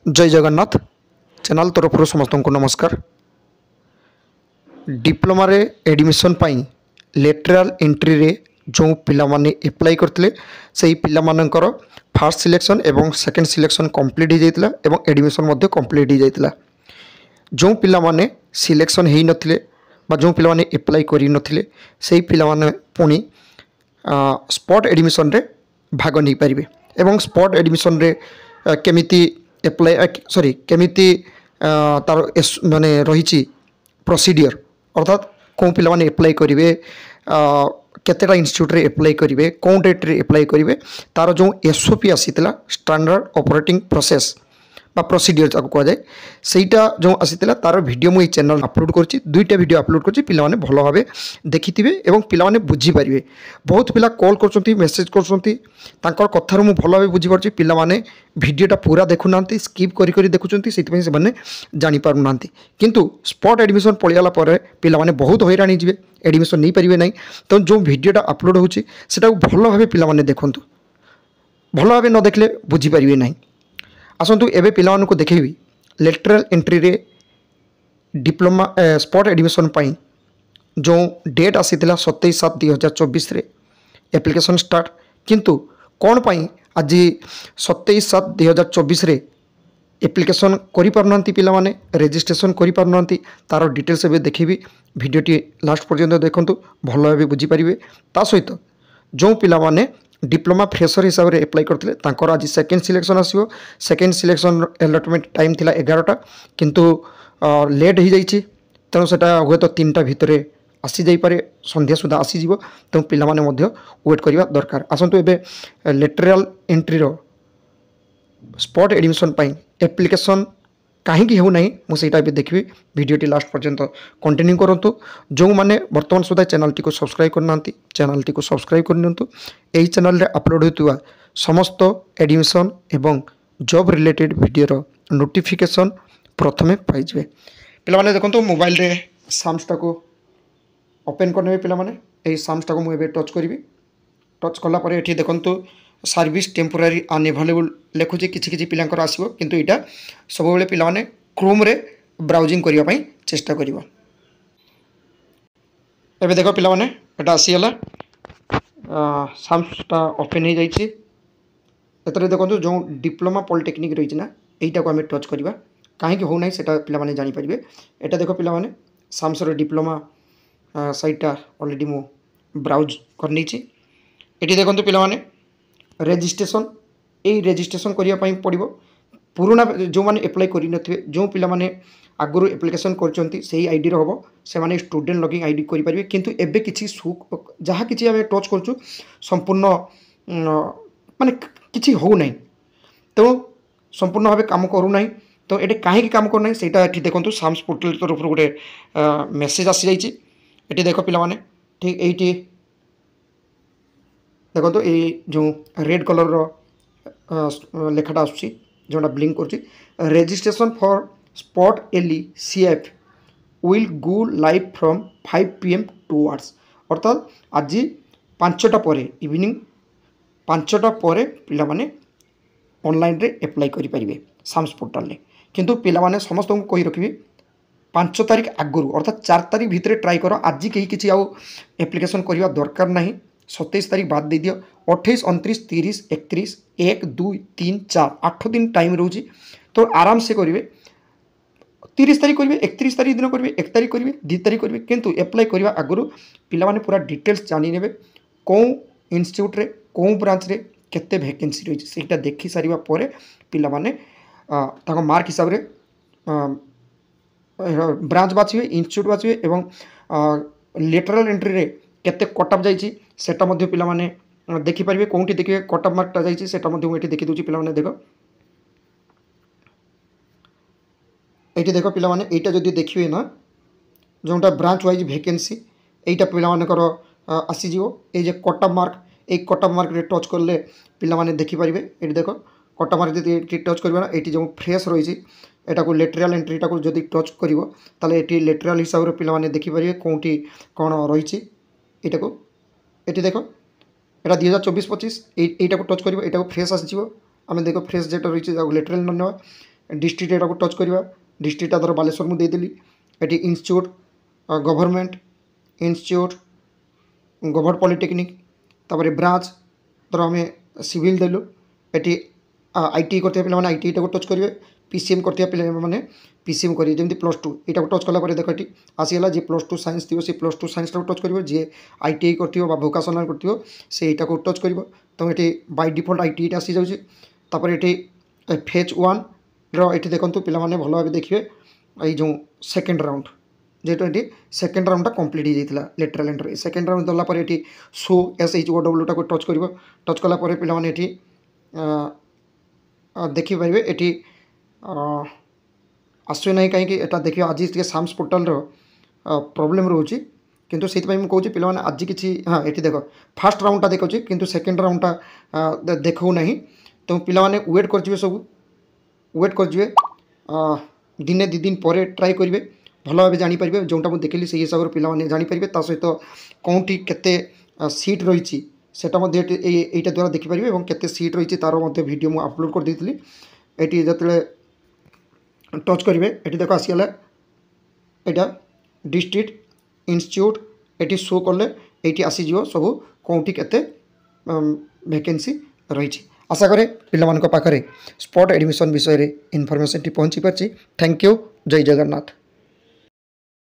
जय जगन्नाथ चैनल तरफ समस्त को नमस्कार। डिप्लोमा रे एडमिशन पाई लेटराल एंट्री रे जो पिला माने अप्लाई करते से पिला मानकर फास्ट सिलेक्शन एवं सेकंड सिलेक्शन कंप्लीट हो जाइतिला एवं एडमिशन मध्य कंप्लीट हो जाइतिला। जो पिला माने सिलेक्शन हेई नथिले बा जो पिला माने अप्लाई करि नथिले से पिला माने पुणी स्पॉट एडमिशन रे भाग नहीं पारिबे एवं स्पॉट एडमिशन रे केमिति अप्लाई सॉरी केमिति तार माने रही प्रोसीडियर अर्थात कौ पिला माने अप्लाई करेंगे केतेटा इंस्टीट्यूट रे अप्लाई करेंगे कौन डेट रे अप्लाई करेंगे तार जो एसओपी आसीतिला स्टैंडर्ड ऑपरेटिंग प्रोसेस बा प्रोसीडियर ताको कह जाए सेटा जो आसीतिला तार वीडियो मु चैनल अपलोड करछि दुईटा वीडियो अपलोड करछि पिला माने भलो भाबे देखिथिबे एवं पिला माने बुझी पारिबे। बहुत पिला कॉल करछंती मेसेज करछंती तांकर कथार मु भलो भाबे बुझी पारछि पिला माने वीडियोटा पूरा देखु नांती स्किप करी करी देखुछंती सेति पई से माने जानि पारु नांती किंतु स्पॉट एडमिशन पळियाला परे पिला माने बहुत हैरानी जिवे एडमिशन नहीं पारिबे नहीं। तो जो वीडियोटा अपलोड होछि सेटा भलो भाबे पिला माने देखंतु भलो भाबे न देखले बुझी पारिबे नहीं। आसतु एबे पिला को देखेबी लेटरल एंट्री रे डिप्लोमा स्पॉट एडमिशन पाई जो डेट आसीतिला 27/7/2024 रे एप्लिकेशन स्टार्ट किंतु कौन पाई आज 27/7/2024 रे एप्लिकेशन करि पारनांती पिला माने रजिस्ट्रेशन करि पारनांती तार डिटेल्स एबे देखिबी वीडियोटी लास्ट पर्यंत देखंतु भलो भाबे बुझी पारिबे। ता सहित जो पिला माने डिप्लोमा फ्रेशर हिसाब से अप्लाई करते तांकर आज सेकेंड सिलेक्शन आसो सेकेंड सिलेक्शन अलटमेंट टाइम थिला 11टा किंतु लेट हो जाइए तेणु से हे तो 3टा भितर आसी जाई पारे संध्या सुधा आसीज तेणु पिला माने मध्य वेट करवा दरकार। आसतु एबे लेटराल एंट्री रो स्पॉट एडमिशन पाई एप्लिकेशन कहीं हो नहीं मुझे देखिए वीडियोटी लास्ट पर्यंत कंटिन्यू करूँ। जो मैंने बर्तमान सुधा चैनल टी को सब्सक्राइब करना चैनल टी को सब्सक्राइब करनी यही चैनल रे अपलोड होता समस्त एडमिशन एवं जॉब रिलेटेड वीडियो नोटिफिकेशन प्रथमे पाइबे। पे देखो मोबाइल रे साम्सटा को ओपन करने पे यही साम्सटा को मुझे टच करी टच कलापर ये देखो सर्विस टेम्पोरारी अनएवेलेबल लिखुचे किसी पिलांकर आसो किंतु यहाँ सब बेले पिला माने क्रोम रे ब्राउजिंग करने चेष्टा करिबा। एबे देखो पिला माने एटा आसीगला साम्सटा ओपन हो जाइए एतरे देखो जो डिप्लोमा पॉलिटेक्निक रही ना यहीटा को आम टच करवा कहीं हो ना से पे जानीपारे। एटा देखो पिला माने साम्स डिप्लोमा साइटा ऑलरेडी मु ब्राउज करनी ये देखो पिला माने रजिस्ट्रेशन यही रजिस्ट्रेशन करने पड़ो पुराना जो मैंने अप्लाई करें जो पिला माने आगुरी एप्लिकेशन कर आईडी हम से स्टूडेंट लॉगिंग आईडी करेंगे किंतु एबे किसी जहाँ किसी आम टच कर संपूर्ण माने किसी हो ना तो संपूर्ण भाव कम करूना तो ये कहीं काम करना से देखो साम्स पोर्टल तरफ गोटे मेसेज आसी जाइए देख पिला माने ठीक ये देखो ये जो रेड कलर लेखाटा आसूँ जोटा ब्लिंक कर रजिस्ट्रेशन फॉर स्पॉट एली CF will go live from 5 PM towards अर्थात आज 5टा पर इवनिंग 5टा पर पिला माने ऑनलाइन रे अप्लाई करेंगे साम्स पोर्टल रे किंतु पिला माने समस्त को कही रखिए 5 तारीख आगुरी अर्थात 4 तारीख भितर ट्राई कर आज कहीं किसी आउ एप्लिकेशन करवा दरकार नहीं 27 तारीख बाद दे दियो 28 29 30 31 1 2 3 4 8 दिन टाइम रोची तो आराम से करेंगे 30 तारीख करेंगे 31 तारीख दिन करेंगे 1 तारीख करेंगे 2 तारीख करेंगे किंतु एप्लाई करवा आगुरी पिला माने पूरा डिटेल्स जानी नेबे कौ इंस्टीट्यूट रे कौ ब्रांच रे केते वैकेंसी रही सेटा देखि सारिबा परे पिला माने ताको मार्क हिसाब रे ब्रांच बाछिबे इंस्टीट्यूट बाछिबे एवं लेटरल एंट्री रे केते कटअप जाइछि सेटा मध्य पिला माने देखि परिबे कोंठी देखिबे कटअप मार्कटा जाइछि सेटा मध्य मु एठी देखि दोछि पिला माने देखो एठी देखो पिला माने एटा जदि देखिबे ना जोटा ब्रांच वाइज वैकेंसी एटा पिला मानकर आसी जिवो ए जे कटअप मार्क ए कटअप मार्क रे टच करले पिला माने देखि परिबे एठी देखो कटअप मार्क जदि एठी टच करबे ना एठी जो फ्रेश रहिछि एटा को लेटरल एंट्रीटा को जदि टच करिवो ताले एठी लेटरल हिसाब रे पिला माने देखि परिबे कोंठी कोन रहिछि एटा को एठी देखो एटा 2024-25 एटा को टच करिवो एटा को फ्रेश आसी जिवो आमे देखो फ्रेश जेटा रहिछि लेटरल न डिस्ट्रिक्ट एटा को टच करवा डिस्ट्रिक्ट धर बालेश्वर मुझे देदेली ये institute government institute government polytechnic तापर ब्रांच धर आम सिविल देलु ये आईटी करते पे आईटी को टच करेंगे पीसीएम करते पे पीसीएम करेंगे जमी +2 यहाँ टच कलापर देख ये आसीगला जी +2 साइंस थी सी +2 साइंस टच कर जी आईटीआई कर भोकेशनल कर को टच कर तो ये बाय डिफॉल्ट आईटीआई आसी जाऊँगी ये फेज 1 ये देखो पे भल भाव देखिए ये जो सेकेंड राउंड जेहेतु ये सेकेंड राउंड कंप्लीट हो जाता लेटरल एंट्री सेकेंड राउंड दलापर ये शो SHOW को टच कर टच कलापर पे देखिपारे ये आसुना कहीं देखिए आज साम्स पोर्टाल प्रोब्लेम रोचे किंतु से मुझे पे आज कि हाँ ये देख फास्ट राउंडटा देखा कि सेकेंड राउंडटा देखो ना तो पे वेट कर सब वेट कर दिने 2 दिन पर ट्राए करेंगे भल भाव जापर जोटा मुझे देखिली से हिसाब से पे जापर ता सहित कौटी के सीट रही सेटा यहाँ द्वारा देखिपारे और केते सीट रही तार वीडियो मुझे अपलोड कर देती ये जो टच करेंगे ये देख आसीगला यहाँ डिस्ट्रिक्ट इंस्टीट्यूट ये शो कले ये आसीज सब कौटी के वैकेंसी रही आशा करे पिला पाखरे स्पॉट एडमिशन विषय रे इनफॉरमेशन पहुँची पार्ची। Thank you. जय जगन्नाथ।